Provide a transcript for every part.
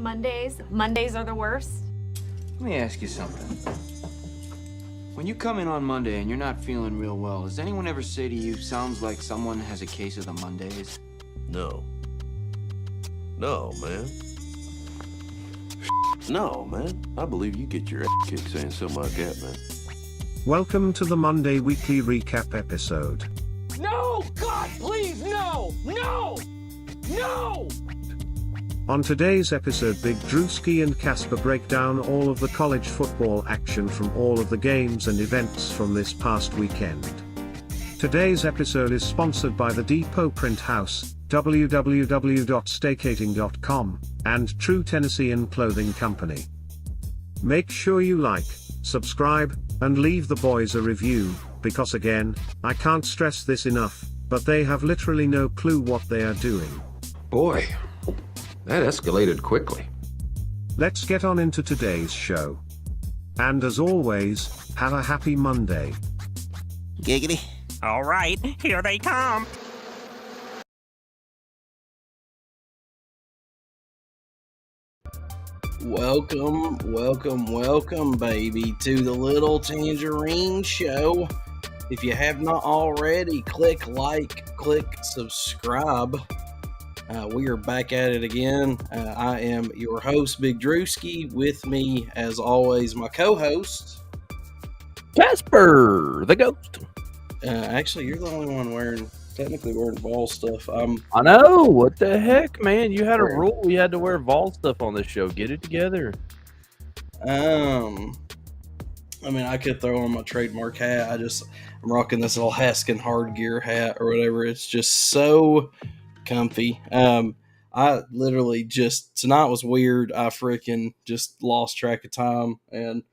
Mondays. Mondays are the worst. Let me ask you something. When you come in on Monday and you're not feeling real well, does anyone ever say to you, sounds like someone has a case of the Mondays? No. No, man. No, man. I believe you get your ass kicked saying something like that, man. Welcome to the Monday Weekly Recap episode. No! God, please, no! No! No! On today's episode, Big Drewski and Casper break down all of the college football action from all of the games and events from this past weekend. Today's episode is sponsored by the Depot Print House, www.staycating.com, and True Tennessean Clothing Company. Make sure you like, subscribe, and leave the boys a review, because again, I can't stress this enough, but they have literally no clue what they are doing. Boy, that escalated quickly. Let's get on into today's show. And as always, have a happy Monday. Giggity. All right, here they come. Welcome, baby, to the Little Tangerine Show. If you have not already, click like, click subscribe. We are back at it again. I am your host, Big Drewski. With me, as always, my co-host, Casper, the ghost. Actually, you're the only one technically wearing ball stuff. I know. What the heck, man? You had a rule. We had to wear Vol stuff on this show. Get it together. I mean, I could throw on my trademark hat. I'm rocking this little Haskin hard gear hat or whatever. It's just so comfy. I literally tonight was weird. I freaking just lost track of time, and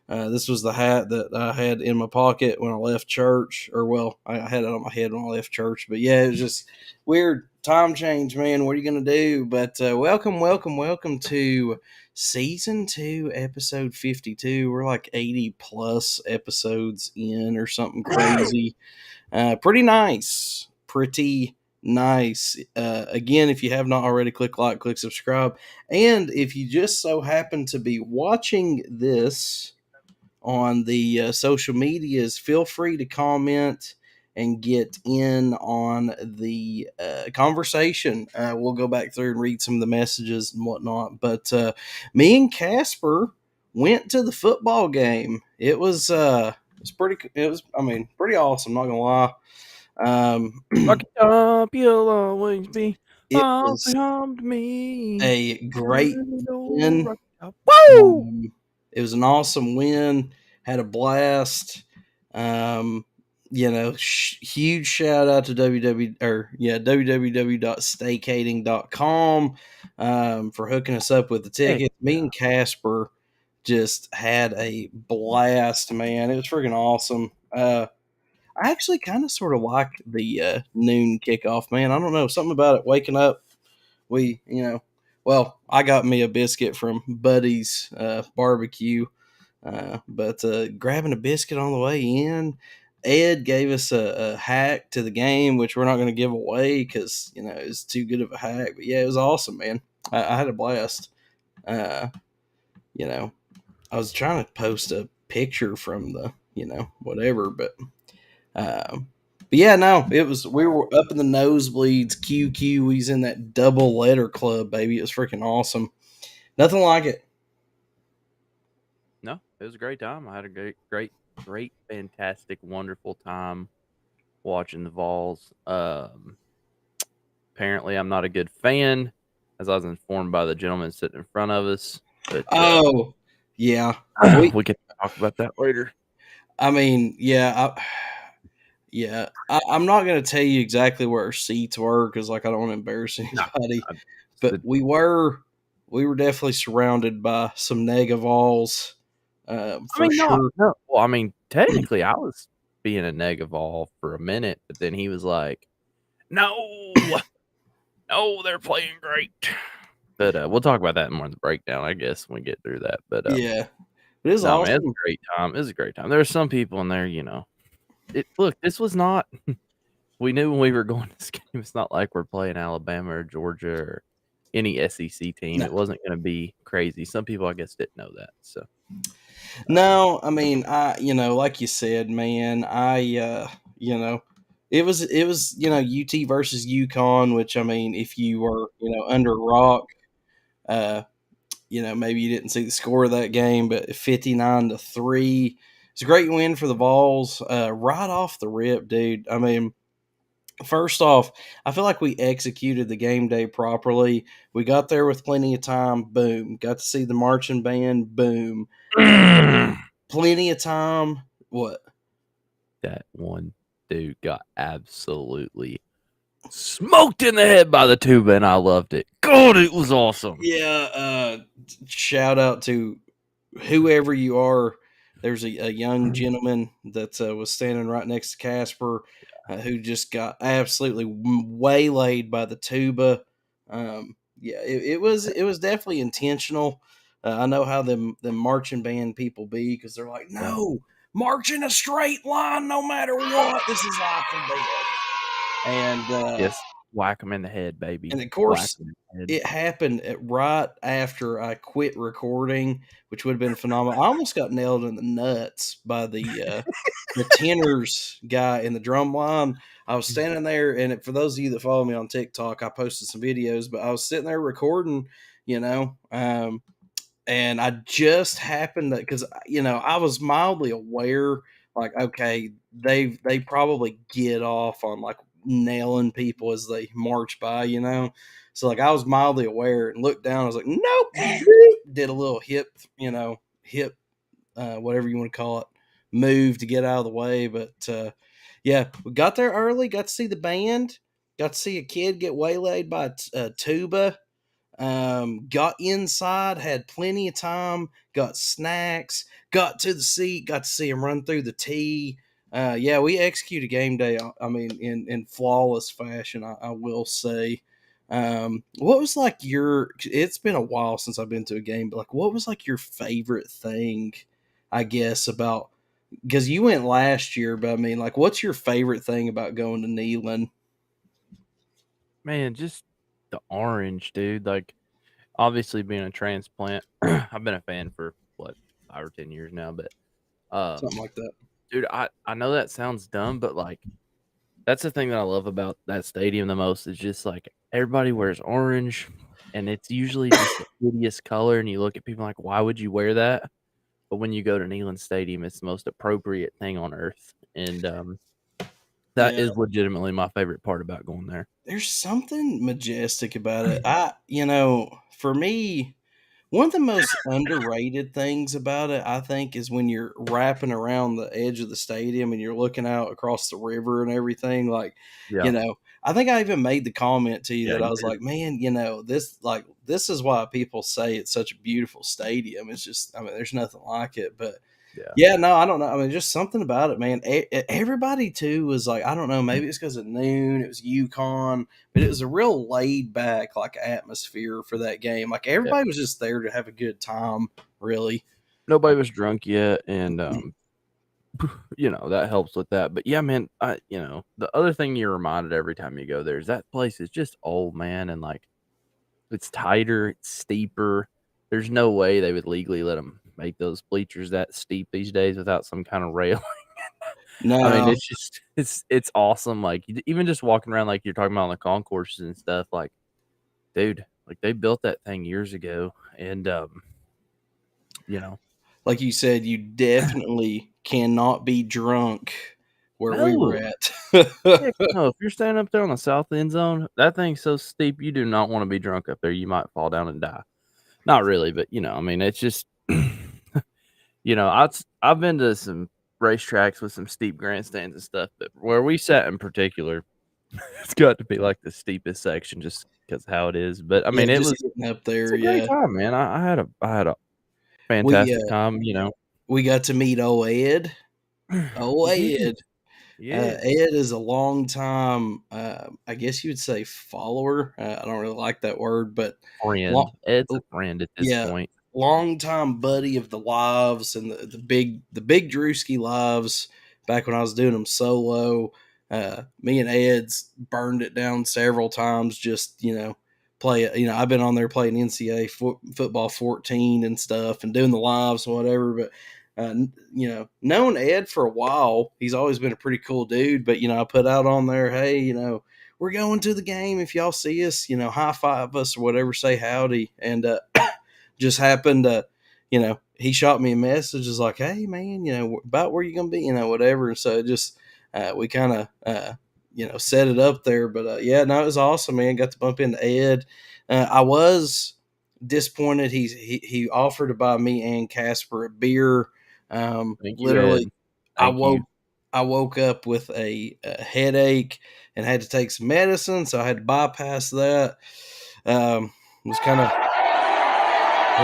this was the hat that I had in my pocket when I left church, I had it on my head when I left church. But yeah, it was just weird time change, man. What are you gonna do? But welcome to season 2, episode 52. We're like 80 plus episodes in or something crazy. Pretty nice. Again, if you have not already, click like, click subscribe. And if you just so happen to be watching this on the social medias, feel free to comment and get in on the conversation. We'll go back through and read some of the messages and whatnot. But me and Casper went to the football game. It was pretty awesome, not gonna lie. Rock it up, you'll always be it was to me. a great win. Woo! It was an awesome win. Had a blast. Huge shout out to www.staycating.com for hooking us up with the tickets. Me and Casper just had a blast, man. It was freaking awesome. I actually kind of sort of liked the noon kickoff, man. I don't know, something about it. Waking up, I got me a biscuit from Buddy's barbecue, but grabbing a biscuit on the way in. Ed gave us a hack to the game, which we're not going to give away because, it's too good of a hack. But yeah, it was awesome, man. I had a blast. I was trying to post a picture from the, whatever, but yeah, no, we were up in the nosebleeds. QQ, he's in that double letter club, baby. It was freaking awesome. Nothing like it. No, it was a great time. I had a great, fantastic, wonderful time watching the Vols. Apparently, I'm not a good fan, as I was informed by the gentleman sitting in front of us. But, yeah. We can talk about that later. I mean, yeah, I'm not going to tell you exactly where our seats were because, I don't want to embarrass anybody. But we were definitely surrounded by some nega Vols. Sure. No. Well, technically, I was being a nega Vol for a minute, but then he was like, "No, they're playing great." But we'll talk about that more in the breakdown, I guess, when we get through that. But yeah, it is awesome. Man, it was a great time. It was a great time. There were some people in there, Look, this was not. We knew when we were going to this game, it's not like we're playing Alabama or Georgia or any SEC team. No. It wasn't going to be crazy. Some people, I guess, didn't know that. So No, I mean, like you said, man, it was, UT versus UConn, which I mean, if you were, under a rock, uh, maybe you didn't see the score of that game, but 59-3. It's a great win for the Vols, right off the rip, dude. I mean, first off, I feel like we executed the game day properly. We got there with plenty of time. Boom. Got to see the marching band. Boom. Plenty of time. What? that one dude got absolutely smoked in the head by the tuba, and I loved it. God, it was awesome. Yeah. Shout out to whoever you are. There's a young gentleman that was standing right next to Casper who just got absolutely waylaid by the tuba. Yeah, it was definitely intentional. I know how them marching band people be, because they're like, no, march in a straight line no matter what. This is life or death. And Yes, whack him in the head, baby. and of Whack course, 'em in the head. it happened right after I quit recording, which would have been phenomenal. I almost got nailed in the nuts by the tenors guy in the drum line. I was standing there, and for those of you that follow me on TikTok, I posted some videos, but I was sitting there recording, and I just happened to, because I was mildly aware, like, okay, they probably get off on like nailing people as they march by. So like I was mildly aware and looked down. I was like, nope, did a little hip, whatever you want to call it, move to get out of the way. But yeah, we got there early, got to see the band, got to see a kid get waylaid by a tuba. Got inside, had plenty of time, got snacks, got to the seat, got to see him run through the tee. Yeah, we executed game day. I mean, in flawless fashion, I will say. What was like your? It's been a while since I've been to a game, but like, what was like your favorite thing? I guess about, because you went last year, but I mean, like, what's your favorite thing about going to Neyland? Man, just the orange, dude. Like, obviously being a transplant, I've been a fan for what 5 or 10 years now. But Something like that. dude, I know that sounds dumb, but like that's the thing that I love about that stadium the most is just like everybody wears orange, and it's usually just a hideous color, and you look at people like, why would you wear that? But when you go to Neyland Stadium, it's the most appropriate thing on earth, and that Yeah. is legitimately my favorite part about going there. There's something majestic about it. For me, one of the most underrated things about it, I think, is when you're wrapping around the edge of the stadium and you're looking out across the river and everything. Like, Yeah, I think I even made the comment to you yeah, that I you was did. like, man, this is why people say it's such a beautiful stadium. It's just, I mean, there's nothing like it. But Yeah. yeah, no, I don't know. I mean, just something about it, man. Everybody too was like, I don't know, maybe it's because of noon. It was UConn, but it was a real laid back like atmosphere for that game. Like Yeah. everybody was just there to have a good time, really. Nobody was drunk yet, and that helps with that. But yeah, man, the other thing you're reminded every time you go there is that place is just old, man, and like it's tighter, it's steeper. There's no way they would legally let them make those bleachers that steep these days without some kind of rail. I mean, No, it's just it's awesome. Like even just walking around, like you're talking about on the concourses and stuff. Like, dude, like they built that thing years ago, and you know, like you said, you definitely cannot be drunk where we were no. at. Heck no, if you're standing up there on the south end zone, that thing's so steep, you do not wanna be drunk up there, you might fall down and die. Not really, but, I mean, it's just I've been to some racetracks with some steep grandstands and stuff, but where we sat in particular, it's got to be, like, the steepest section just because how it is, but, I Yeah, mean, just getting up it's there. a great Yeah, time, man. I had a we fantastic time, we got to meet Ed. You did. Ed. Yeah. Ed is a long time, I guess you would say, follower. I don't really like that word, but long, Friend. Ed's a friend at this yeah, point. long time buddy of the lives and the big Drewski lives. Back when I was doing them solo, me and Ed's burned it down several times, just play. I've been on there playing NCAA football 14 and stuff, and doing the lives and whatever. But known Ed for a while, he's always been a pretty cool dude. But I put out on there, hey, we're going to the game. If y'all see us, high five us or whatever, say howdy. And just happened to, he shot me a message, is like, hey man, about where you gonna be, whatever. And so just we kind of set it up there. But yeah, no, it was awesome, man. Got to bump into Ed. I was disappointed. He offered to buy me and Casper a beer. Literally, I woke up with a headache and had to take some medicine, so I had to bypass that. Was kind of I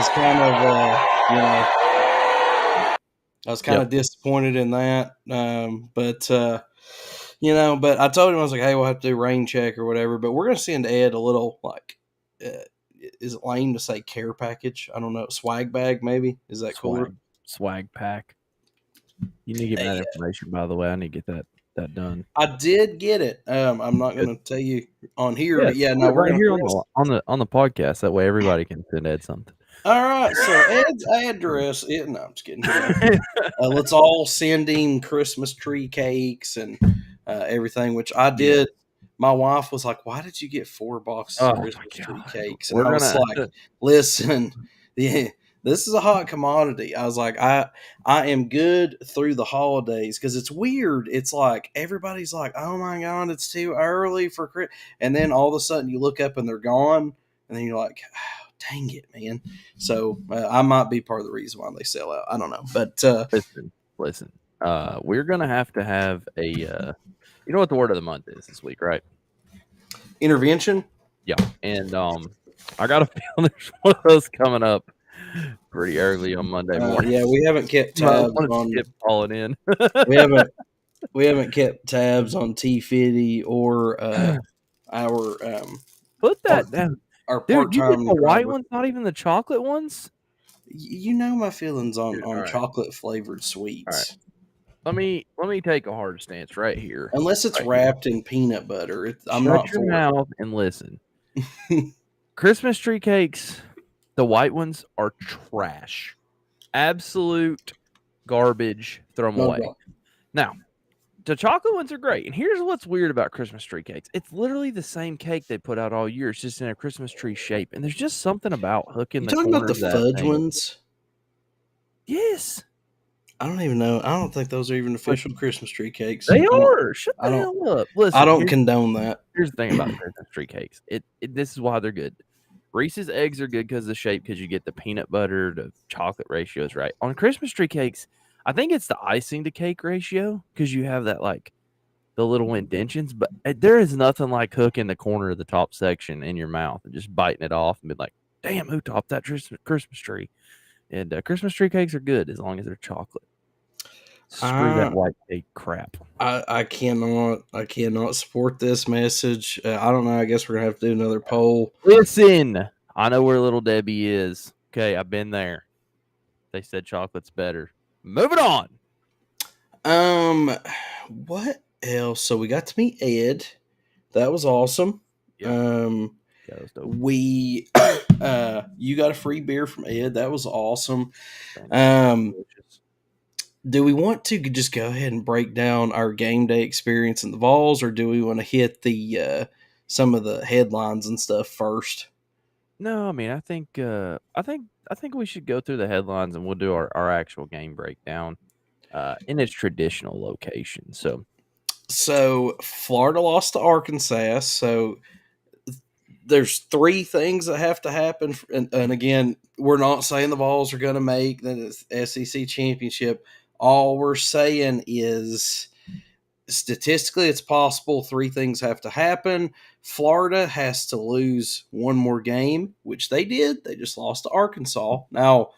was kind of disappointed in that. But I told him, I was like, hey, we'll have to do rain check or whatever. But we're gonna send Ed a little is it lame to say care package? I don't know, swag bag maybe. Is that cooler? Swag pack. You need to get me that information, by the way. I need to get that done. I did get it. I'm not going to tell you on here, but yeah, no, we're right here on the podcast. That way, everybody can send Ed something. All right, so Ed's address. No, I'm just kidding. Let's all send him Christmas tree cakes and everything, which I did. My wife was like, "Why did you get 4 boxes of Christmas tree cakes?" And I was like, "Listen, yeah." This is a hot commodity. I was like, I am good through the holidays, because it's weird. It's like everybody's like, oh my God, it's too early for Christmas. And then all of a sudden you look up and they're gone. And then you're like, oh, dang it, man. So I might be part of the reason why they sell out. I don't know. But listen, we're going to have a, you know what the word of the month is this week, right? Intervention? Yeah. And I got a feeling there's one of those coming up pretty early on Monday morning. Yeah, we haven't kept tabs on falling in. we haven't kept tabs on T50 or our put that down. Our dude, you get part-time the white ones, not even the chocolate ones. You know my feelings on chocolate flavored sweets. All right. Let me take a hard stance right here. Unless it's wrapped in peanut butter, I'm Shut not your for mouth and listen. Christmas tree cakes. The white ones are trash. Absolute garbage. Throw them away. Now, the chocolate ones are great. And here's what's weird about Christmas tree cakes. It's literally the same cake they put out all year. It's just in a Christmas tree shape. And there's just something about hooking the corner talking about the of that fudge thing. ones? Yes. I don't even know. I don't think those are even official Christmas tree cakes. They are. Shut the hell up. Listen, I don't condone that. Here's the thing about Christmas tree cakes. This is why they're good. Reese's eggs are good because of the shape, because you get the peanut butter to chocolate ratios right. On Christmas tree cakes, I think it's the icing to cake ratio, because you have that like the little indentions. But there is nothing like hooking the corner of the top section in your mouth and just biting it off and be like, damn, who topped that Christmas tree? And Christmas tree cakes are good as long as they're chocolate. Screw that white cake crap. I cannot support this message. I don't know. I guess we're gonna have to do another poll. Listen, I know where Little Debbie is. Okay, I've been there. They said chocolate's better. Moving on. What else? So we got to meet Ed. That was awesome. Yep. We you got a free beer from Ed. That was awesome. Do we want to just go ahead and break down our game day experience in the Vols, or do we want to hit the some of the headlines and stuff first? No, I mean, I think we should go through the headlines and we'll do our actual game breakdown in its traditional location. So Florida lost to Arkansas. So there's 3 things that have to happen. And again, we're not saying the Vols are going to make the SEC championship. All we're saying is statistically it's possible 3 things have to happen. Florida has to lose 1 more game, which they did. They just lost to Arkansas. Now,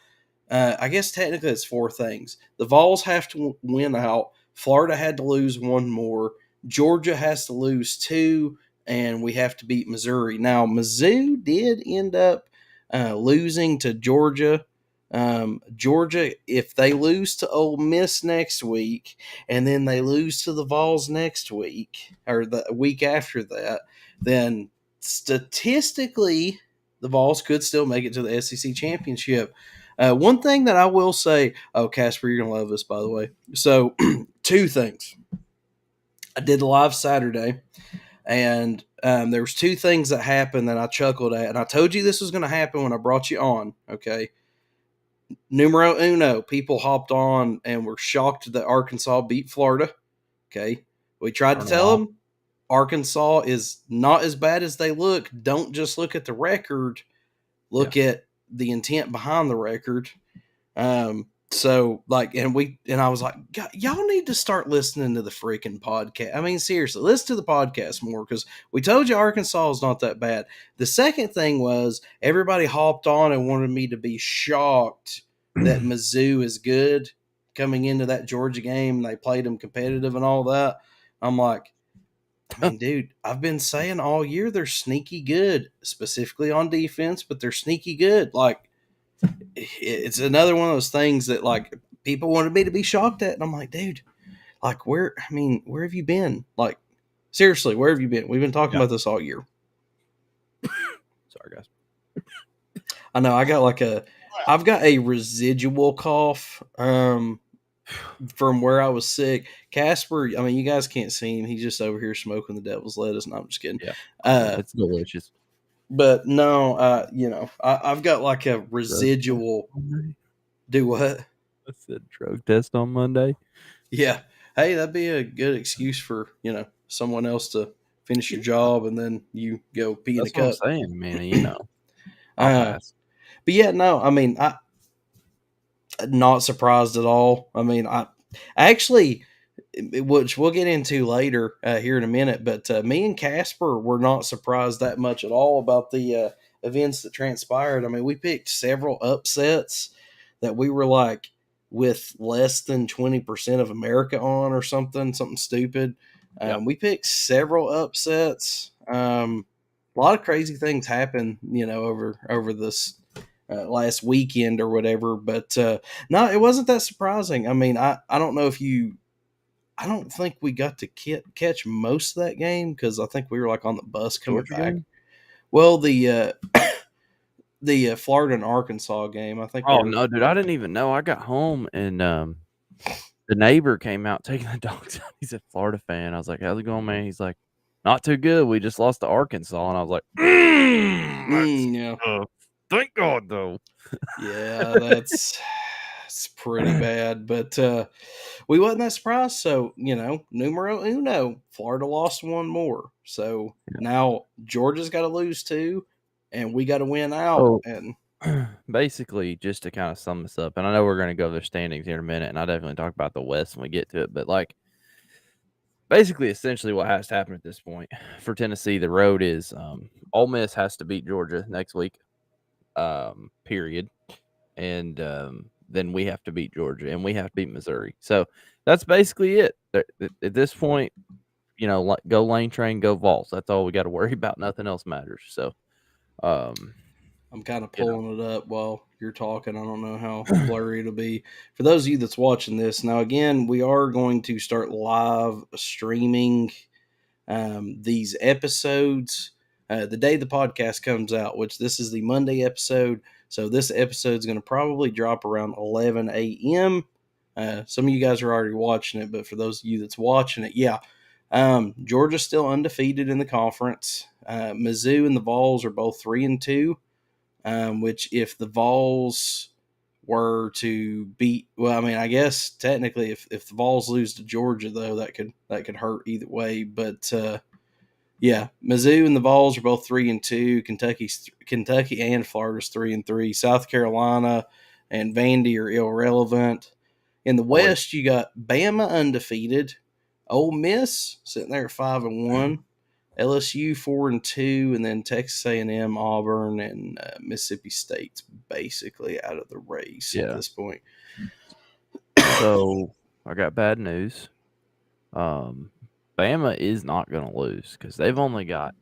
I guess technically it's 4 things. The Vols have to win out. Florida had to lose 1 more. Georgia has to lose 2, and we have to beat Missouri. Now, Mizzou did end up losing to Georgia. Georgia, if they lose to Ole Miss next week, and then they lose to the Vols next week, or the week after that, then statistically, the Vols could still make it to the SEC championship. One thing that I will say, Casper, you're gonna love this, by the way. So, two things. I did the live Saturday, and there was two things that happened that I chuckled at, and I told you this was going to happen when I brought you on. Okay, numero uno, people hopped on and were shocked that Arkansas beat Florida. Okay, we tried to tell them Arkansas is not as bad as they look. Don't just look at the record; look at the intent behind the record. So like, and I was like, y'all need to start listening to the freaking podcast. I mean, seriously, listen to the podcast more, because we told you Arkansas is not that bad. The second thing was everybody hopped on and wanted me to be shocked that Mizzou is good coming into that Georgia game. They played them competitive and all that. I'm like, I mean, dude, I've been saying all year they're sneaky good, specifically on defense, but they're sneaky good. Like, it's another one of those things that like people wanted me to be shocked at, and I'm like, dude, like where have you been? Like, seriously, where have you been? We've been talking about this all year. Sorry, guys. I know I've got a residual cough from where I was sick. Casper, I mean, you guys can't see him. He's just over here smoking the devil's lettuce. No, I'm just kidding. Yeah, it's delicious. But no, I've got like a residual. Do what? I said drug test on Monday. Yeah. Hey, that'd be a good excuse for, someone else to finish your job and then you go pee in a cup. That's what I'm saying, man. I'll pass. But yeah, no, I mean, I'm not surprised at all. I mean, I actually, which we'll get into later here in a minute, but me and Casper were not surprised that much at all about the events that transpired. I mean, we picked several upsets that we were like with less than 20% of America on or something stupid. We picked several upsets. A lot of crazy things happened, over this last weekend or whatever. But no, it wasn't that surprising. I mean, I don't know if I don't think we got to catch most of that game because I think we were like on the bus coming Georgia back. game? Well, the Florida and Arkansas game, I think. Oh no, dude! I didn't even know. I got home and the neighbor came out taking the dogs out. He's a Florida fan. I was like, "How's it going, man?" He's like, "Not too good. We just lost to Arkansas." And I was like, yeah. Thank God, though. Yeah, it's pretty bad, but we wasn't that surprised. So, numero uno, Florida lost one more. So now Georgia's got to lose two, and we got to win out. And basically, just to kind of sum this up, and I know we're going to go to their standings here in a minute, and I'll definitely talk about the West when we get to it, but like, basically, essentially what has to happen at this point for Tennessee, the road is Ole Miss has to beat Georgia next week, period. And then we have to beat Georgia, and we have to beat Missouri. So that's basically it. At this point, go Lane Train, go Vols. That's all we got to worry about. Nothing else matters. So I'm kind of pulling it up while you're talking. I don't know how blurry it'll be. For those of you that's watching this, now again, we are going to start live streaming these episodes the day the podcast comes out, which this is the Monday episode. So this episode is going to probably drop around 11 a.m. Some of you guys are already watching it, but for those of you that's watching it, Georgia's still undefeated in the conference. Mizzou and the Vols are both 3-2. Which if the Vols were to beat, well, I mean, I guess technically if the Vols lose to Georgia, though, that could hurt either way. But Mizzou and the Vols are both 3-2. Kentucky and Florida's 3-3. South Carolina and Vandy are irrelevant. In the West, you got Bama undefeated, Ole Miss sitting there at 5-1. LSU 4-2, and then Texas A&M, Auburn, and Mississippi State's basically out of the race at this point. So I got bad news. Bama is not going to lose because they've only got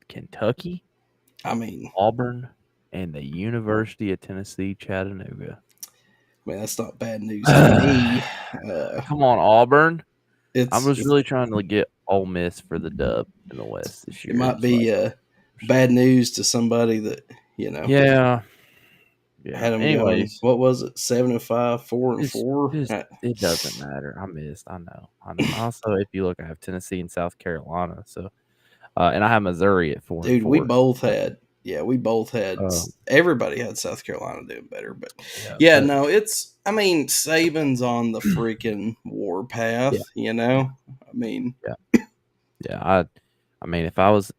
Kentucky, Auburn, and the University of Tennessee, Chattanooga. Man, that's not bad news to me. Come on, Auburn. I was really trying to get Ole Miss for the dub in the West this year. It might be bad news to somebody that Yeah. had them going. Anyways, What was it? 7-5, 4-4. it doesn't matter. I missed. I know. Also, if you look, I have Tennessee and South Carolina. So, and I have Missouri at 4 and Dude, we 4. both had. Yeah, we both had. Um, Everybody had South Carolina doing better, but yeah, yeah, but no, it's. I mean, Saban's on the freaking war path. yeah, I mean, yeah. I mean, if I was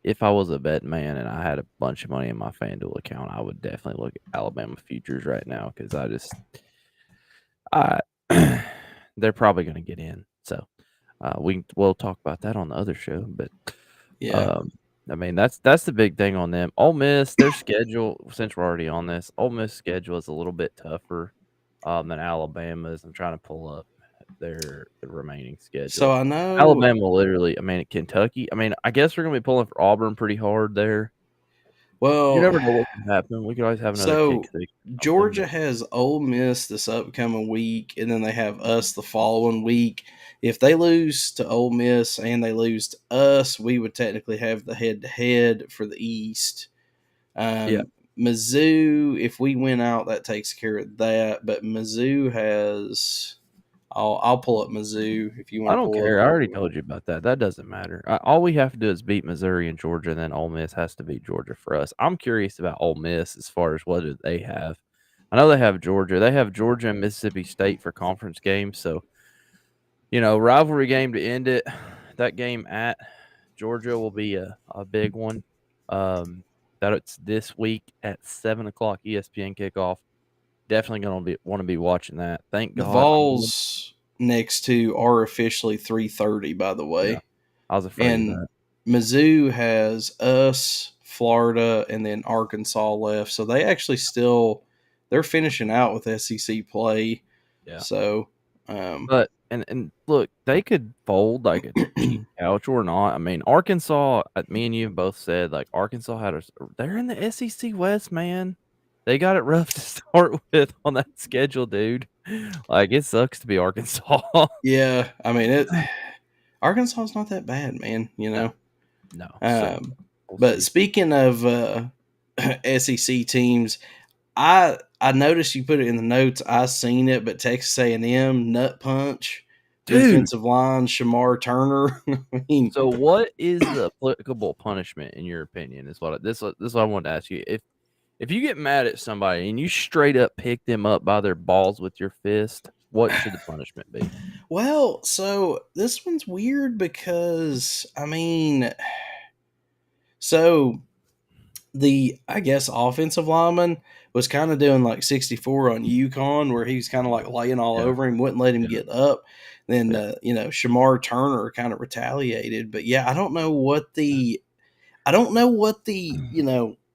a bet man and I had a bunch of money in my FanDuel account, I would definitely look at Alabama futures right now because I they're probably going to get in. So we'll talk about that on the other show. But yeah. I mean that's the big thing on them. Ole Miss, their schedule. Since we're already on this, Ole Miss schedule is a little bit tougher than Alabama's. I'm trying to pull up their remaining schedule. So I know Alabama literally. I mean, Kentucky. I mean, I guess we're gonna be pulling for Auburn pretty hard there. You Well, never know what can happen. We could always have another so kick six. Georgia has Ole Miss this upcoming week, and then they have us the following week. If they lose to Ole Miss and they lose to us, we would technically have the head-to-head for the East. Yeah. Mizzou, if we win out, that takes care of that. But Mizzou has. I'll pull up Mizzou if you want I to don't pull care. up. I already told you about that. That doesn't matter. All we have to do is beat Missouri and Georgia, and then Ole Miss has to beat Georgia for us. I'm curious about Ole Miss as far as what do they have. I know they have Georgia. They have Georgia and Mississippi State for conference games. So, rivalry game to end it. That game at Georgia will be a big one. That it's this week at 7:00 ESPN kickoff. Definitely going to want to be watching that. Thank The God. Vols next two are officially 3:30, by the way. Yeah, I was afraid of And that. Mizzou has us, Florida, and then Arkansas left. So they actually they're finishing out with SEC play. Yeah. So, But and look, they could fold like a cheap couch or not. I mean, Arkansas. Me and you both said like Arkansas they're in the SEC West, man. They got it rough to start with on that schedule, dude. Like it sucks to be Arkansas. yeah, I mean Arkansas is not that bad, man. No. So we'll But see. speaking of SEC teams, I noticed you put it in the notes. I seen it, but Texas A&M nut punch Dude. defensive line Shamar Turner. I mean, So what is the applicable punishment in your opinion? Is what this is what I wanted to ask you. If you get mad at somebody and you straight up pick them up by their balls with your fist, what should the punishment be? well, so this one's weird because I mean, so I guess offensive lineman was kind of doing like 64 on UConn, where he was kind of like laying all over him, wouldn't let him get up. Then Shamar Turner kind of retaliated, but yeah, I don't know what the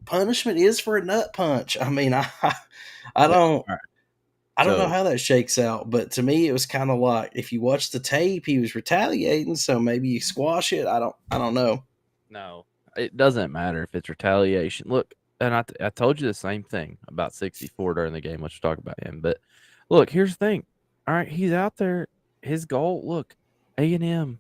punishment is for a nut punch. I mean, I don't. Right. I don't know how that shakes out, but to me, it was kind of like if you watch the tape, he was retaliating. So maybe you squash it. I don't know. No, it doesn't matter if it's retaliation. Look, and I told you the same thing about 64 during the game. Let's talk about him. But look, here's the thing. All right, he's out there. His goal, look, A&M.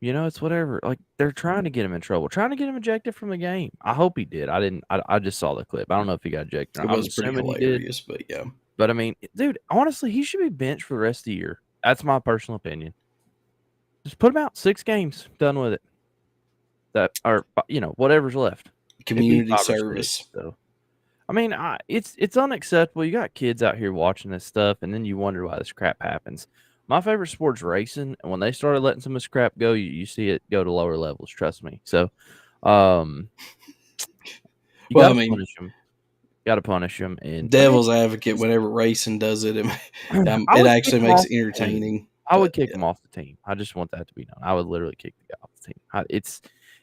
It's whatever. Like they're trying to get him in trouble, trying to get him ejected from the game. I hope he did. I didn't. I just saw the clip. I don't know if he got ejected. It I'm was pretty assuming he did. hilarious, but yeah. But I mean, dude, honestly, he should be benched for the rest of the year. That's my personal opinion. Just put him out 6 games, done with it. That or whatever's left. Community service. So, I mean, it's unacceptable. You got kids out here watching this stuff, and then you wonder why this crap happens. My favorite sport's racing, and when they started letting some of this crap go, you see it go to lower levels. Trust me. So, you got to punish them. Got to punish them. And devil's advocate, whenever racing does it, it actually makes it entertaining. I would kick him off the team. I just want that to be known. I would literally kick the guy off the team.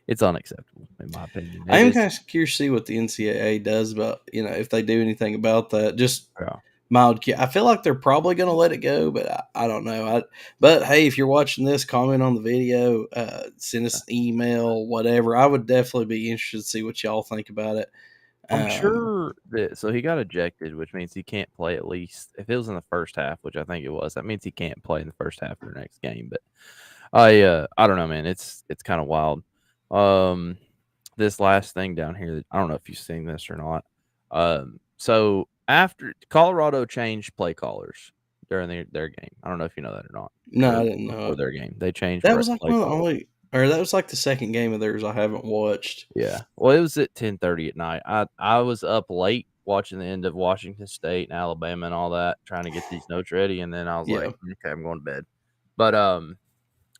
It's unacceptable in my opinion. I am kind of curious to see what the NCAA does about if they do anything about that. Just mild. I feel like they're probably going to let it go, but I don't know. But hey, if you're watching this, comment on the video, send us an email, whatever. I would definitely be interested to see what y'all think about it. I'm sure that so he got ejected, which means he can't play at least if it was in the first half, which I think it was. That means he can't play in the first half of the next game. But I don't know, man. It's kind of wild. this last thing down here that I don't know if you've seen this or not. So after Colorado changed play callers during their game. I don't know if you know that or not. No, I Or didn't know before it. their game. They changed That was like play one of the callers. only, or that was like the second game of theirs I haven't watched. Yeah. Well, it was at 10:30 at night. I was up late watching the end of Washington State and Alabama and all that, trying to get these notes ready, and then I was like, Yeah. okay, I'm going to bed. But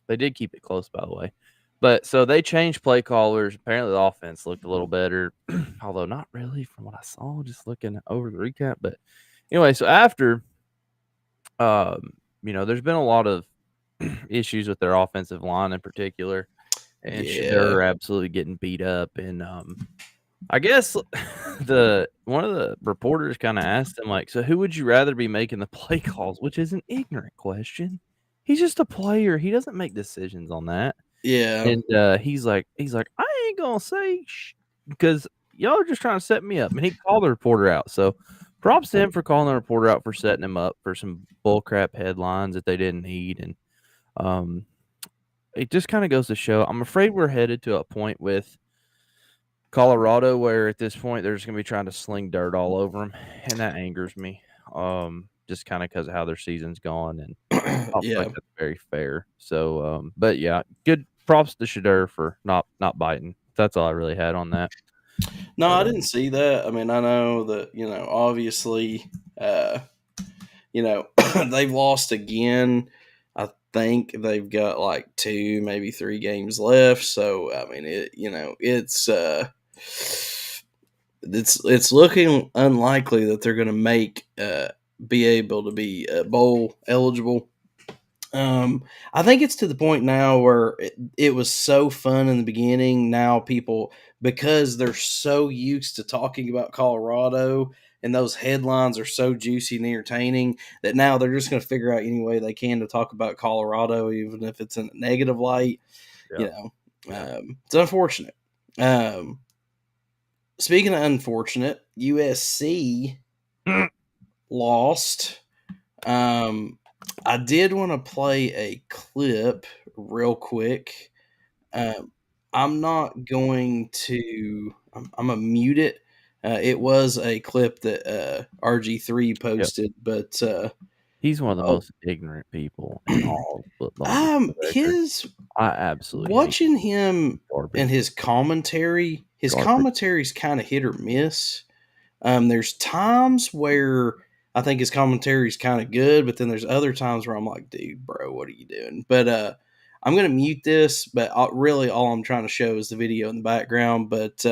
they did keep it close, by the way. But so they changed play callers. Apparently, the offense looked a little better, although not really from what I saw, just looking over the recap. But anyway, so after, there's been a lot of issues with their offensive line in particular, and Yeah. they're absolutely getting beat up. And I guess the one of the reporters kind of asked him, like, so who would you rather be making the play calls? Which is an ignorant question. He's just a player. He doesn't make decisions on that. Yeah. And he's like, I ain't gonna say because y'all are just trying to set me up. And he called the reporter out. So props to him for calling the reporter out for setting him up for some bullcrap headlines that they didn't need. And it just kind of goes to show. I'm afraid we're headed to a point with Colorado where at this point they're just gonna be trying to sling dirt all over them, and that angers me. Just kind of because of how their season's gone, and I don't feel Yeah. like that's very fair. So, but yeah, good props to Shadur for not biting. That's all I really had on that. No, But, I didn't see that. I mean, I know that, obviously, they've lost again. I think they've got like 2, maybe 3 games left. So, I mean, it's looking unlikely that they're going to be able to be bowl eligible. I think it's to the point now where it was so fun in the beginning. Now people, because they're so used to talking about Colorado and those headlines are so juicy and entertaining, that now they're just going to figure out any way they can to talk about Colorado, even if it's in a negative light. Yeah. It's unfortunate. Speaking of unfortunate, USC lost. I did want to play a clip real quick. I'm not going to. I'm gonna mute it. It was a clip that RG3 posted, but he's one of the oh, most ignorant people in all of football. Just for the record. his I absolutely hate watching him garbage. and his commentary. His Garbage. commentary's kind of hit or miss. There's times where I think his commentary is kind of good, but then there's other times where I'm like, dude, bro, what are you doing? But I'm going to mute this, but really all I'm trying to show is the video in the background. But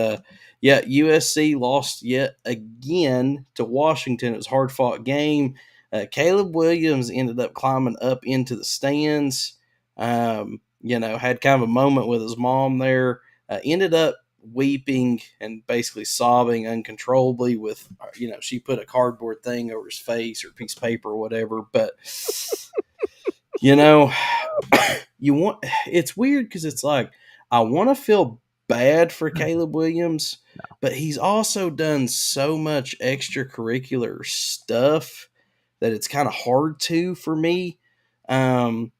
yeah, USC lost yet again to Washington. It was a hard-fought game. Caleb Williams ended up climbing up into the stands, had kind of a moment with his mom there, ended up weeping and basically sobbing uncontrollably with, she put a cardboard thing over his face or piece of paper or whatever. But, it's weird because it's like, I want to feel bad for Caleb Williams, but he's also done so much extracurricular stuff that it's kind of hard to for me. I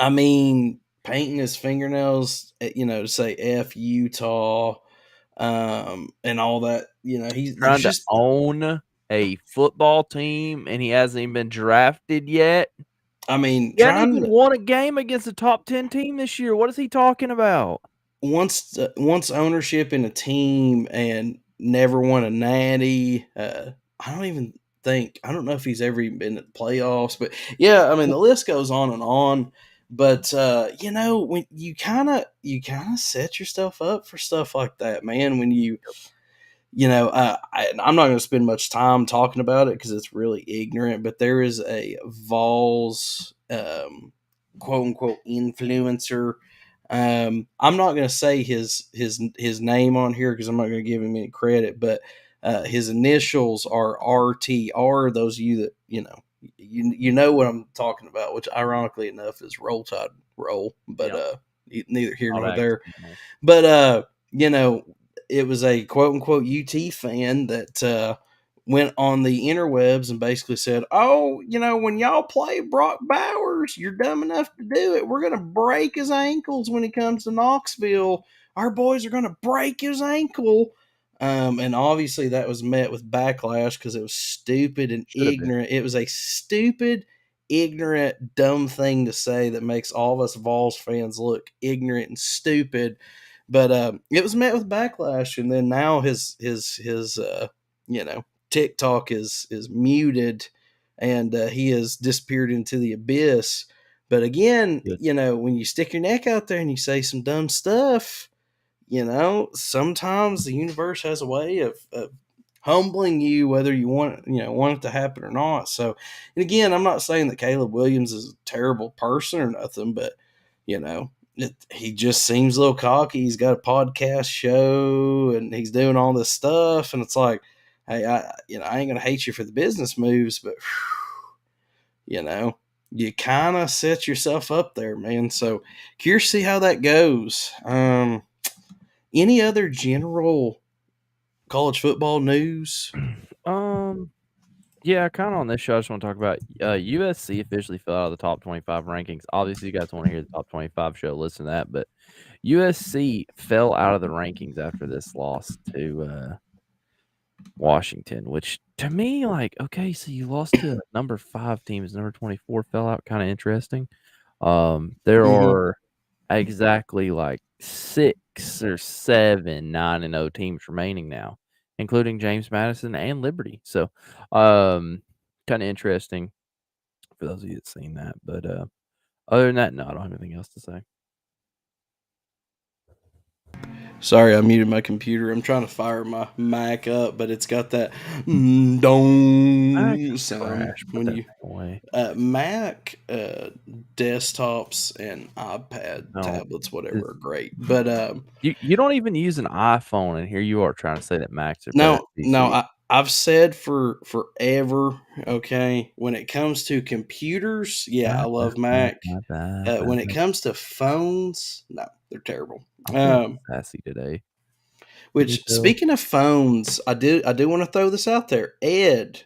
mean, painting his fingernails, to say F Utah, and all that. He's trying just to own a football team, and he hasn't even been drafted yet. I mean, He hasn't even won a game against a top 10 team this year. What is he talking about? Once ownership in a team and never won a natty. I don't know if he's ever even been in the playoffs, but yeah, I mean, the list goes on and on. But when you kind of set yourself up for stuff like that, man. When I'm not going to spend much time talking about it because it's really ignorant. But there is a Vols quote unquote influencer. I'm not going to say his name on here because I'm not going to give him any credit, but his initials are RTR. Those of you that you know what I'm talking about, which ironically enough is Roll Tide Roll, but neither here nor there. But it was a quote unquote UT fan that went on the interwebs and basically said, "Oh, when y'all play Brock Bowers, you're dumb enough to do it. We're gonna break his ankles when he comes to Knoxville. our boys are going to break his ankle. And obviously that was met with backlash because it was stupid and Should have been. ignorant. It was a stupid, ignorant, dumb thing to say that makes all of us Vols fans look ignorant and stupid. But it was met with backlash, and then now his TikTok is muted, and he has disappeared into the abyss. But again, Yes. when you stick your neck out there and you say some dumb stuff, sometimes the universe has a way of humbling you, whether you want it to happen or not. So, and again, I'm not saying that Caleb Williams is a terrible person or nothing, but he just seems a little cocky. He's got a podcast show and he's doing all this stuff, and it's like, hey, I ain't gonna hate you for the business moves, but you kind of set yourself up there, man. So curious to see how that goes. Any other general college football news? Yeah, kind of on this show, I just want to talk about USC officially fell out of the top 25 rankings. Obviously, you guys want to hear the top 25 show, listen to that. But USC fell out of the rankings after this loss to Washington, which to me, like, okay, so you lost to number 5 teams, number 24 fell out, kind of interesting. There are exactly like 6 or 7 9-0 teams remaining now, including James Madison and Liberty. So, kind of interesting for those of you that seen that. But other than that, no, I don't have anything else to say. Sorry, I muted my computer. I'm trying to fire my Mac up, but it's got that dong sound when you away. Mac desktops and iPad No, tablets, whatever, are great. But you don't even use an iPhone, and here you are trying to say that Macs are better. no, I've said for forever. Okay, when it comes to computers, yeah, I love Mac. When it comes to phones, no, they're terrible. Sassy today. Which, speaking of phones, I do want to throw this out there. Ed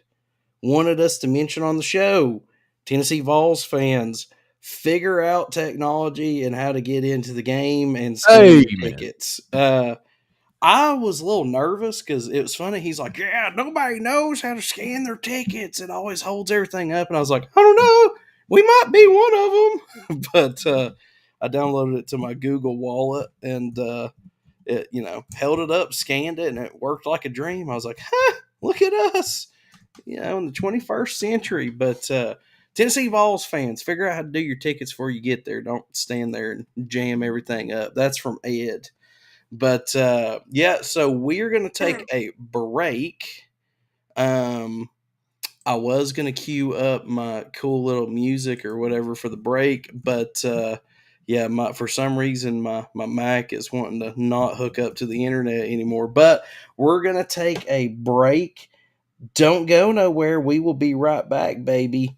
wanted us to mention on the show, Tennessee Vols fans, figure out technology and how to get into the game and scan tickets. I was a little nervous because it was funny. He's like, yeah, nobody knows how to scan their tickets. It always holds everything up. And I was like, I don't know. We might be one of them. But I downloaded it to my Google wallet and it, held it up, scanned it, and it worked like a dream. I was like, look at us, in the 21st century. But Tennessee Vols fans, figure out how to do your tickets before you get there. Don't stand there and jam everything up. That's from Ed. But so we're going to take a break. I was going to queue up my cool little music or whatever for the break, but for some reason my Mac is wanting to not hook up to the internet anymore. But we're going to take a break. Don't go nowhere. We will be right back, baby.